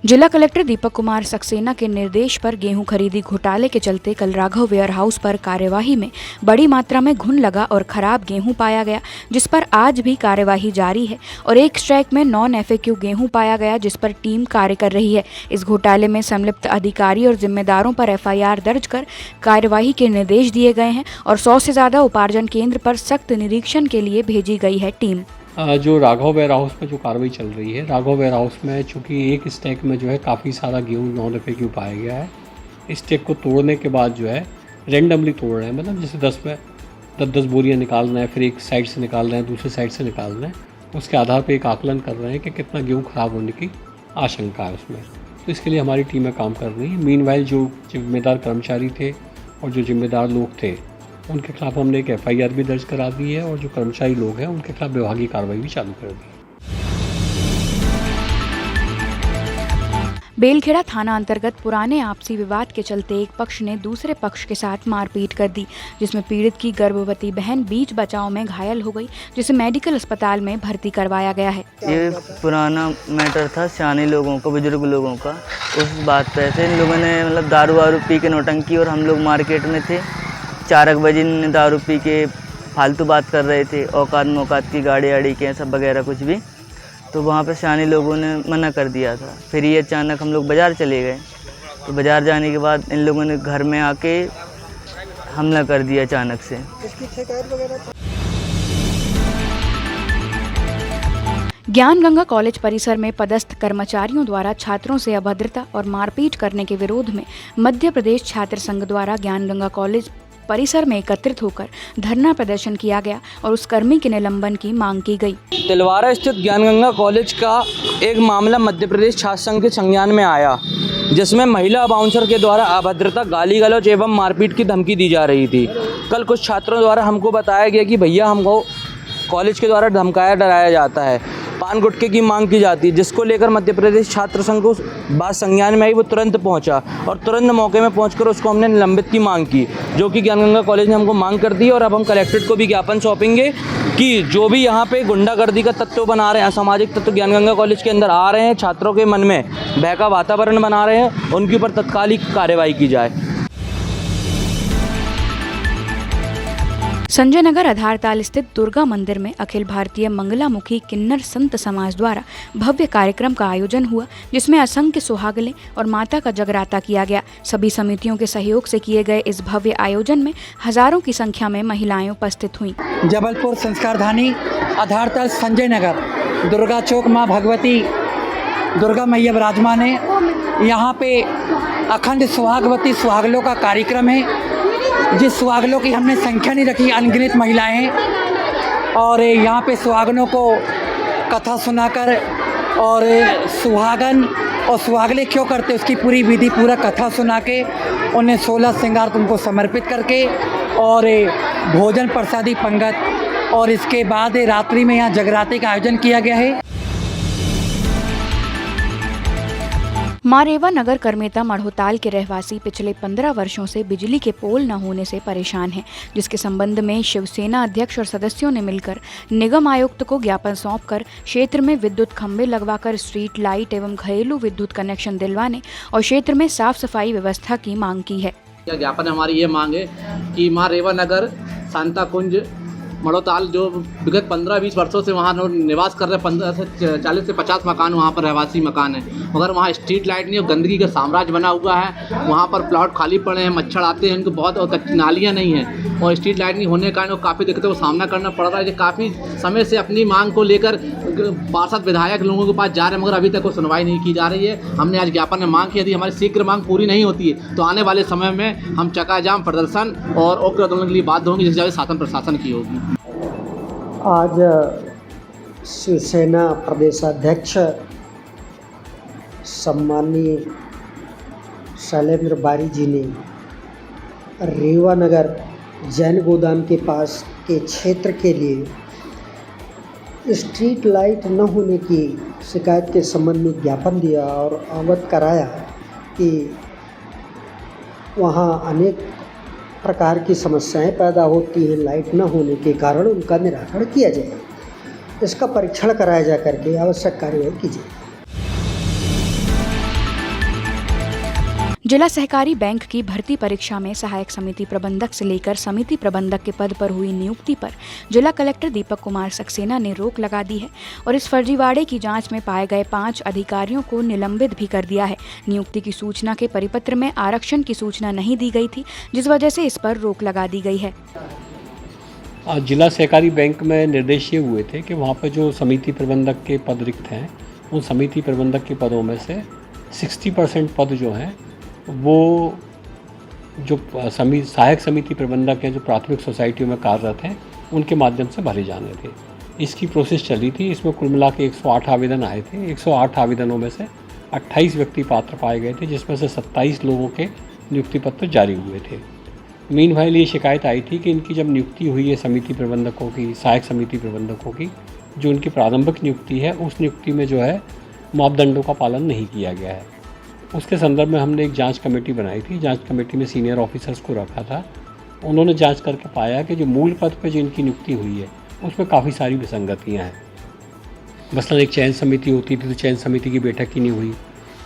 जिला कलेक्टर दीपक कुमार सक्सेना के निर्देश पर गेहूं खरीदी घोटाले के चलते कल राघव वेयर हाउस पर कार्यवाही में बड़ी मात्रा में घुन लगा और खराब गेहूं पाया गया, जिस पर आज भी कार्यवाही जारी है और एक स्ट्राइक में नॉन एफएक्यू गेहूं पाया गया, जिस पर टीम कार्य कर रही है। इस घोटाले में संलिप्त अधिकारी और जिम्मेदारों पर एफआईआर दर्ज कर कार्यवाही के निर्देश दिए गए हैं और 100 से ज़्यादा उपार्जन केंद्र पर सख्त निरीक्षण के लिए भेजी गई है टीम। जो राघव वेयर हाउस में जो कार्रवाई चल रही है, राघव वेयर हाउस में चूँकि एक स्टैक में जो है काफ़ी सारा गेहूँ नॉन एफएक्यू पाया गया है। इस स्टैक को तोड़ने के बाद जो है रेंडमली तोड़ रहे हैं, मतलब जैसे 10 बोरियाँ निकाल रहे हैं, फिर एक साइड से निकाल रहे हैं, दूसरे साइड से निकाल रहे हैं। उसके आधार पर एक आकलन कर रहे हैं कि कितना गेहूँ ख़राब होने की आशंका है उसमें। तो इसके लिए हमारी टीमें काम कर रही हैं। मीनवाइल जो जिम्मेदार कर्मचारी थे और जो जिम्मेदार लोग थे उनके खिलाफ हमने एक एफआईआर भी दर्ज करा दी है और जो कर्मचारी लोग हैं उनके खिलाफ विभागीय कार्रवाई भी चालू कर दी है। बेलखेड़ा थाना अंतर्गत पुराने आपसी विवाद के चलते एक पक्ष ने दूसरे पक्ष के साथ मारपीट कर दी, जिसमें पीड़ित की गर्भवती बहन बीच बचाव में घायल हो गई, जिसे मेडिकल अस्पताल में भर्ती करवाया गया है। ये पुराना मैटर था सियाने लोगों का, बुजुर्ग लोगों का। उस बात पे से इन लोगों ने मतलब दारू वारू पी के नौटंकी, और हम लोग मार्केट में थे 4 बजे दारू पी के फालतू बात कर रहे थे, औकात मौकात की गाड़ी आड़ी के सब वगैरह कुछ भी। तो वहाँ पर सियाने लोगों ने मना कर दिया था। फिर ये अचानक हम लोग बाज़ार चले गए, तो बाज़ार जाने के बाद इन लोगों ने घर में आके हमला कर दिया अचानक से। ज्ञान गंगा कॉलेज परिसर में पदस्थ कर्मचारियों द्वारा छात्रों से अभद्रता और मारपीट करने के विरोध में मध्य प्रदेश छात्र संघ द्वारा ज्ञान गंगा कॉलेज परिसर में एकत्रित होकर धरना प्रदर्शन किया गया और उस कर्मी के निलंबन की मांग की गई। तिलवारा स्थित ज्ञान गंगा कॉलेज का एक मामला मध्य प्रदेश छात्र संघ के संज्ञान में आया, जिसमें महिला बाउंसर के द्वारा अभद्रता, गाली गलौज एवं मारपीट की धमकी दी जा रही थी। कल कुछ छात्रों द्वारा हमको बताया गया कि भैया हमको कॉलेज के द्वारा धमकाया डराया जाता है, पान गुटखे की मांग की जाती है, जिसको लेकर मध्य प्रदेश छात्र संघ को बात संज्ञान में आई। वो तुरंत पहुंचा और तुरंत मौके में पहुंचकर उसको हमने निलंबित की मांग की, जो कि ज्ञान गंगा कॉलेज ने हमको मांग कर दी। और अब हम कलेक्ट्रेट को भी ज्ञापन सौंपेंगे कि जो भी यहाँ पे गुंडागर्दी का तत्व बना रहे हैं, असामाजिक तत्व ज्ञान गंगा कॉलेज के अंदर आ रहे हैं, छात्रों के मन में भय का वातावरण बना रहे हैं, उनके ऊपर तत्कालिक कार्रवाई की जाए। संजय नगर आधारताल स्थित दुर्गा मंदिर में अखिल भारतीय मंगलामुखी किन्नर संत समाज द्वारा भव्य कार्यक्रम का आयोजन हुआ, जिसमें असंख्य सुहागलें और माता का जगराता किया गया। सभी समितियों के सहयोग से किए गए इस भव्य आयोजन में हजारों की संख्या में महिलाएं उपस्थित हुईं। जबलपुर संस्कारधानी आधारताल संजय नगर दुर्गा चौक माँ भगवती दुर्गा मैया विराजमान है। यहाँ पे अखंड सुहागवती सुहागलों का कार्यक्रम है, जिस सुहागलों की हमने संख्या नहीं रखी, अनगिनत महिलाएं हैं। और यहाँ पे सुहागनों को कथा सुनाकर और सुहागन और सुहागले क्यों करते उसकी पूरी विधि, पूरा कथा सुना के उन्हें 16 श्रृंगार उनको समर्पित करके और भोजन प्रसादी पंगत, और इसके बाद रात्रि में यहाँ जगराते का आयोजन किया गया है। मारेवा नगर करमेता मढ़ोताल के रहवासी पिछले 15 वर्षों से बिजली के पोल न होने से परेशान हैं, जिसके संबंध में शिवसेना अध्यक्ष और सदस्यों ने मिलकर निगम आयुक्त को ज्ञापन सौंपकर क्षेत्र में विद्युत खंभे लगवाकर स्ट्रीट लाइट एवं घरेलू विद्युत कनेक्शन दिलवाने और क्षेत्र में साफ सफाई व्यवस्था की मांग की है। ज्ञापन हमारी ये मांग है कि मारेवा नगर सांता कुंज मढ़ोताल जो विगत 15-20 वर्षों से वहाँ निवास कर रहे हैं, 15 से 40 से 50 मकान वहाँ पर रहवासी मकान है, मगर वहाँ स्ट्रीट लाइट नहीं और गंदगी का साम्राज्य बना हुआ है। वहाँ पर प्लॉट खाली पड़े हैं, मच्छर आते हैं, इनको बहुत, और कच्ची नालियाँ नहीं हैं और स्ट्रीट लाइट नहीं होने के कारण काफ़ी दिक्कतों का सामना करना पड़ रहा है। काफ़ी समय से अपनी मांग को लेकर पार्षद विधायक लोगों के पास जा रहे हैं, मगर अभी तक कोई सुनवाई नहीं की जा रही है। हमने आज ज्ञापन में मांग की, यदि हमारी शीघ्र मांग पूरी नहीं होती है तो आने वाले समय में हम चक्का जाम प्रदर्शन और उग्र आंदोलन के लिए बाध्य होंगे, जिसकी वजह शासन प्रशासन की होगी। आज शिवसेना प्रदेशाध्यक्ष सम्माननीय शैलेंद्र बारी जी ने रेवा नगर जैन गोदाम के पास के क्षेत्र के लिए स्ट्रीट लाइट न होने की शिकायत के संबंध में ज्ञापन दिया और अवगत कराया कि वहाँ अनेक प्रकार की समस्याएं पैदा होती हैं लाइट न होने के कारण, उनका निराकरण किया जाए, इसका परीक्षण कराया जा करके आवश्यक कार्रवाई की जाए। जिला सहकारी बैंक की भर्ती परीक्षा में सहायक समिति प्रबंधक से लेकर समिति प्रबंधक के पद पर हुई नियुक्ति पर जिला कलेक्टर दीपक कुमार सक्सेना ने रोक लगा दी है और इस फर्जीवाड़े की जांच में पाए गए 5 अधिकारियों को निलंबित भी कर दिया है। नियुक्ति की सूचना के परिपत्र में आरक्षण की सूचना नहीं दी गई थी, जिस वजह से इस पर रोक लगा दी गई है। आज जिला सहकारी बैंक में निर्देश ये हुए थे कि वहाँ पर जो समिति प्रबंधक के पद रिक्त हैं, उन समिति प्रबंधक के पदों में से 60% पद जो हैं वो जो सहायक समिति प्रबंधक हैं जो प्राथमिक सोसाइटियों में कार्यरत हैं उनके माध्यम से भरे जाने थे। इसकी प्रोसेस चली थी। इसमें कुल मिला के 108 आवेदन आए थे। 108 आवेदनों में से 28 व्यक्ति पात्र पाए गए थे, जिसमें से 27 लोगों के नियुक्ति पत्र जारी हुए थे। मीनवाइल ये शिकायत आई थी कि इनकी जब नियुक्ति हुई है समिति प्रबंधकों की, सहायक समिति प्रबंधकों की, जो उनकी प्रारंभिक नियुक्ति है उस नियुक्ति में जो है मापदंडों का पालन नहीं किया गया है। उसके संदर्भ में हमने एक जांच कमेटी बनाई थी। जांच कमेटी में सीनियर ऑफिसर्स को रखा था। उन्होंने जांच करके पाया कि जो मूल पद पर जिनकी नियुक्ति हुई है उसमें काफ़ी सारी विसंगतियाँ हैं। मसलन एक चयन समिति होती थी तो चयन समिति की बैठक ही नहीं हुई।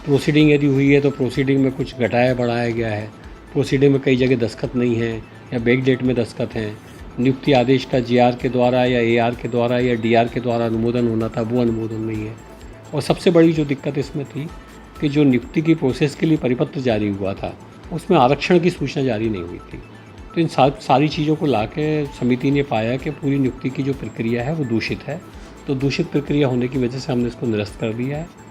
प्रोसीडिंग यदि हुई है तो प्रोसीडिंग में कुछ घटाया बढ़ाया गया है। प्रोसीडिंग में कई जगह दस्तखत नहीं है या बैक डेट में दस्तखत हैं। नियुक्ति आदेश का जीआर के द्वारा या एआर के द्वारा या डीआर के द्वारा अनुमोदन होना था, वो अनुमोदन नहीं है। और सबसे बड़ी जो दिक्कत इसमें थी कि जो नियुक्ति की प्रोसेस के लिए परिपत्र जारी हुआ था उसमें आरक्षण की सूचना जारी नहीं हुई थी। तो इन सारी चीज़ों को लाके समिति ने पाया कि पूरी नियुक्ति की जो प्रक्रिया है वो दूषित है। तो दूषित प्रक्रिया होने की वजह से हमने इसको निरस्त कर दिया है।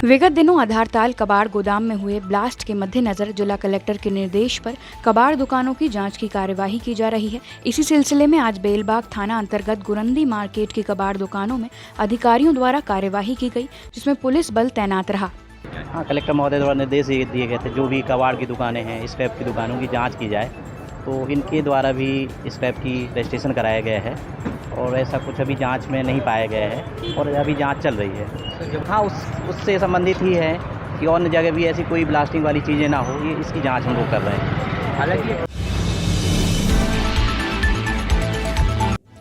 विगत दिनों आधारताल कबाड़ गोदाम में हुए ब्लास्ट के मद्देनजर जिला कलेक्टर के निर्देश पर कबाड़ दुकानों की जांच की कार्यवाही की जा रही है। इसी सिलसिले में आज बेलबाग थाना अंतर्गत गुरंदी मार्केट की कबाड़ दुकानों में अधिकारियों द्वारा कार्यवाही की गई, जिसमें पुलिस बल तैनात रहा। हाँ, कलेक्टर महोदय द्वारा निर्देश दिए गए थे जो भी कबाड़ की दुकानें हैं, स्क्रैप की दुकानों की जाँच की जाए। तो इनके द्वारा भी स्क्रैप की रजिस्ट्रेशन कराया गया है और ऐसा कुछ अभी जांच में नहीं पाया गया है और अभी जांच चल रही है। हाँ, उससे संबंधित ही है कि अन्य जगह भी ऐसी कोई ब्लास्टिंग वाली चीज़ें ना हो, ये इसकी जांच हम लोग कर रहे हैं। हालांकि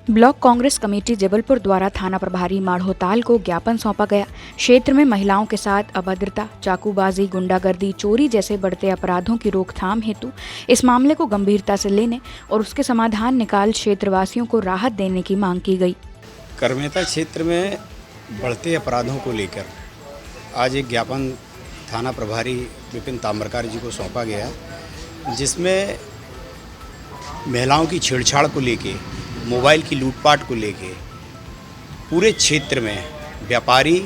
ब्लॉक कांग्रेस कमेटी जबलपुर द्वारा थाना प्रभारी माढ़ोताल को ज्ञापन सौंपा गया। क्षेत्र में महिलाओं के साथ अभद्रता, चाकूबाजी, गुंडागर्दी, चोरी जैसे बढ़ते अपराधों की रोकथाम हेतु इस मामले को गंभीरता से लेने और उसके समाधान निकाल क्षेत्रवासियों को राहत देने की मांग की गई। करमेता क्षेत्र में बढ़ते अपराधों को लेकर आज एक ज्ञापन थाना प्रभारी विपिन ताम्रकार जी को सौंपा गया, जिसमें महिलाओं की छेड़छाड़ को लेके, मोबाइल की लूटपाट को लेके पूरे क्षेत्र में व्यापारी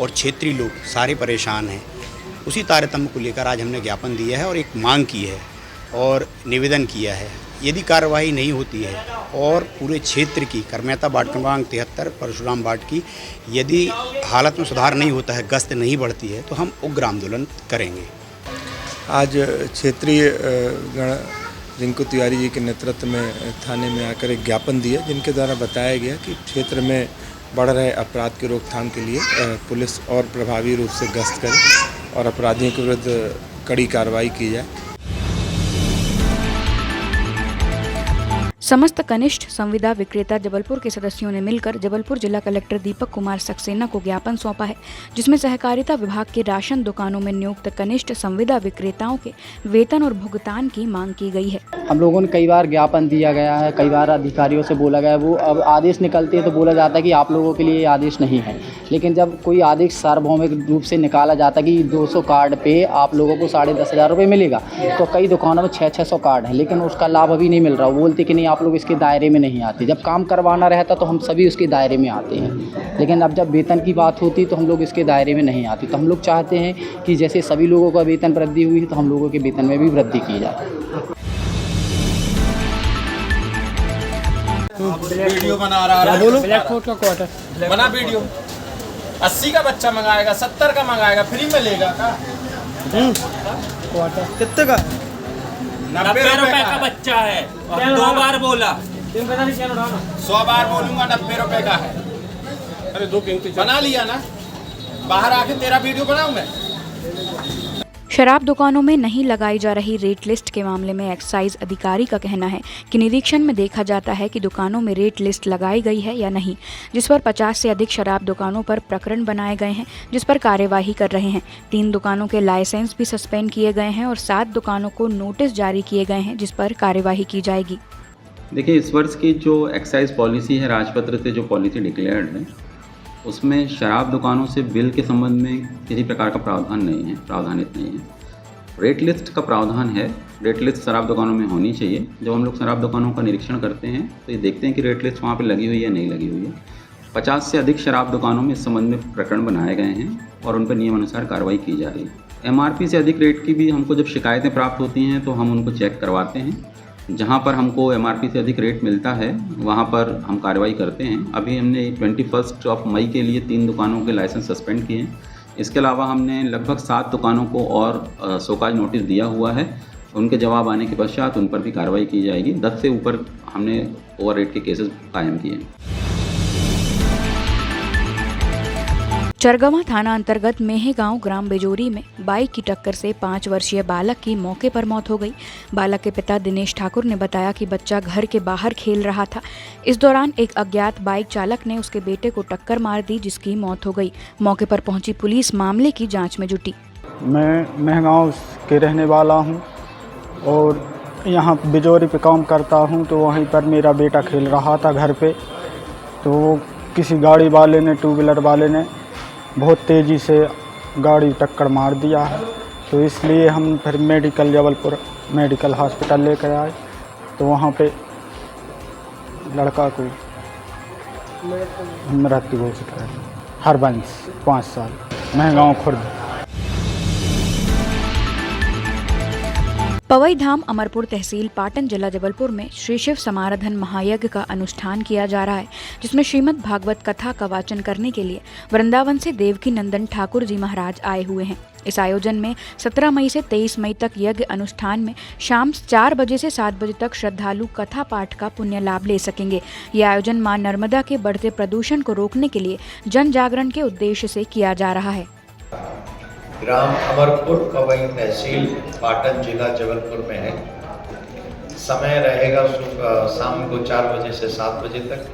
और क्षेत्रीय लोग सारे परेशान हैं। उसी तारतम्य को लेकर आज हमने ज्ञापन दिया है और एक मांग की है और निवेदन किया है। यदि कार्रवाई नहीं होती है और पूरे क्षेत्र की करमेता वार्ड क्रमांक 73 परशुराम वार्ड की यदि हालत में सुधार नहीं होता है, गश्त नहीं बढ़ती है, तो हम उग्र आंदोलन करेंगे। आज क्षेत्रीय रिंकू तिवारी जी के नेतृत्व में थाने में आकर एक ज्ञापन दिया, जिनके द्वारा बताया गया कि क्षेत्र में बढ़ रहे अपराध की रोकथाम के लिए पुलिस और प्रभावी रूप से गश्त करे और अपराधियों के विरुद्ध कड़ी कार्रवाई की जाए। समस्त कनिष्ठ संविदा विक्रेता जबलपुर के सदस्यों ने मिलकर जबलपुर जिला कलेक्टर दीपक कुमार सक्सेना को ज्ञापन सौंपा है, जिसमें सहकारिता विभाग के राशन दुकानों में नियुक्त कनिष्ठ संविदा विक्रेताओं के वेतन और भुगतान की मांग की गई है। हम लोगों ने कई बार ज्ञापन दिया गया है, कई बार अधिकारियों से बोला गया, वो अब आदेश निकलते हैं तो बोला जाता है कि आप लोगों के लिए ये आदेश नहीं है। लेकिन जब कोई आदेश सार्वभौमिक रूप से निकाला जाता है कि 200 कार्ड पे आप लोगों को 10,500 रुपये मिलेगा, तो कई दुकानों में 600 कार्ड है, लेकिन उसका लाभ अभी नहीं मिल रहा। वो बोलते कि नहीं, आप लोग इसके दायरे में नहीं आते। जब काम करवाना रहता तो हम सभी उसके दायरे में आते हैं, लेकिन अब जब वेतन की बात होती तो हम लोग इसके दायरे में नहीं आते। तो हम लोग चाहते हैं कि जैसे सभी लोगों का वेतन वृद्धि हुई है तो हम लोगों के वेतन में भी वृद्धि की जाए। वीडियो बना रहा है, ब्लैक कोट का क्वार्टर बना वीडियो 80 का बच्चा मंगाएगा, 70 का मंगाएगा, फ्री में लेगा क्वार्टर कितने का? 90 रुपए का बच्चा है। 2 बार बोला, 100 बार बोलूंगा, 90 रुपए का है। अरे 2 बना लिया ना, बाहर आके तेरा वीडियो बनाऊं मैं। शराब दुकानों में नहीं लगाई जा रही रेट लिस्ट के मामले में एक्साइज अधिकारी का कहना है कि निरीक्षण में देखा जाता है कि दुकानों में रेट लिस्ट लगाई गई है या नहीं, जिस पर 50 से अधिक शराब दुकानों पर प्रकरण बनाए गए हैं, जिस पर कार्यवाही कर रहे हैं। 3 दुकानों के लाइसेंस भी सस्पेंड किए गए हैं और 7 दुकानों को नोटिस जारी किए गए हैं, जिस पर कार्यवाही की जाएगी। देखिए, इस वर्ष की जो एक्साइज पॉलिसी है, राजपत्र से जो पॉलिसी डिक्लेयर्ड है, उसमें शराब दुकानों से बिल के संबंध में किसी प्रकार का प्रावधानित नहीं है। रेट लिस्ट का प्रावधान है। रेट लिस्ट शराब दुकानों में होनी चाहिए। जब हम लोग शराब दुकानों का निरीक्षण करते हैं तो ये देखते हैं कि रेट लिस्ट वहाँ पे लगी हुई है या नहीं लगी हुई है। 50 से अधिक शराब दुकानों में इस संबंध में प्रकरण बनाए गए हैं और उन पर नियमानुसार कार्रवाई की जा रही है। MRP से अधिक रेट की भी हमको जब शिकायतें प्राप्त होती हैं तो हम उनको चेक करवाते हैं। जहाँ पर हमको MRP से अधिक रेट मिलता है वहाँ पर हम कार्रवाई करते हैं। अभी हमने 21 मई के लिए 3 दुकानों के लाइसेंस सस्पेंड किए हैं। इसके अलावा हमने लगभग 7 दुकानों को और शोकाज नोटिस दिया हुआ है। उनके जवाब आने के पश्चात उन पर भी कार्रवाई की जाएगी। 10 से ऊपर हमने ओवर रेट के केसेस कायम किए हैं। चरगवां थाना अंतर्गत मेहेगांव ग्राम बेजोरी में बाइक की टक्कर से 5 वर्षीय बालक की मौके पर मौत हो गई। बालक के पिता दिनेश ठाकुर ने बताया कि बच्चा घर के बाहर खेल रहा था। इस दौरान एक अज्ञात बाइक चालक ने उसके बेटे को टक्कर मार दी, जिसकी मौत हो गई। मौके पर पहुंची पुलिस मामले की जांच में जुटी। मैं मेहगांव के रहने वाला हूं और यहां बेजोरी पे काम करता हूं, तो वहीं पर मेरा बेटा खेल रहा था घर पे, तो किसी गाड़ी वाले ने, 2 व्हीलर वाले ने बहुत तेज़ी से गाड़ी टक्कर मार दिया है। तो इसलिए हम फिर जबलपुर मेडिकल हॉस्पिटल लेकर आए, तो वहाँ पे लड़का को मृत्यु घोषित कर दी। हरबंश 5 साल, मेहगांव खुर्द। पवई धाम अमरपुर तहसील पाटन जिला जबलपुर में श्री शिव समाराधन महायज्ञ का अनुष्ठान किया जा रहा है, जिसमें श्रीमद् भागवत कथा का वाचन करने के लिए वृंदावन से देवकी नंदन ठाकुर जी महाराज आए हुए हैं। इस आयोजन में 17 मई से 23 मई तक यज्ञ अनुष्ठान में शाम 4 बजे से 7 बजे तक श्रद्धालु कथा पाठ का पुण्य लाभ ले सकेंगे। यह आयोजन मां नर्मदा के बढ़ते प्रदूषण को रोकने के लिए जन जागरण के उद्देश्य से किया जा रहा है। ग्राम अमरपुर पवई तहसील पाटन जिला जबलपुर में है। समय रहेगा शाम को 4 बजे से 7 बजे तक।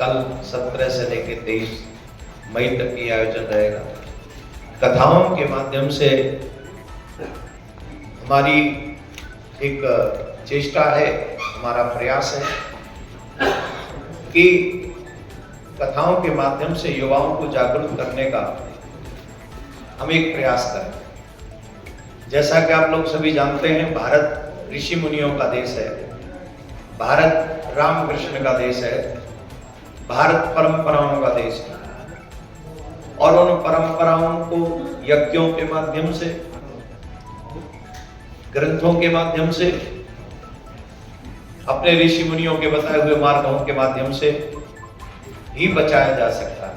कल 17 से लेकर 23 मई तक ये आयोजन रहेगा। कथाओं के माध्यम से हमारी एक चेष्टा है, हमारा प्रयास है कि कथाओं के माध्यम से युवाओं को जागरूक करने का हम एक प्रयास करें। जैसा कि आप लोग सभी जानते हैं, भारत ऋषि मुनियों का देश है, भारत रामकृष्ण का देश है, भारत परंपराओं का देश है और उन परंपराओं को यज्ञों के माध्यम से, ग्रंथों के माध्यम से, अपने ऋषि मुनियों के बताए हुए मार्गों के माध्यम से ही बचाया जा सकता है।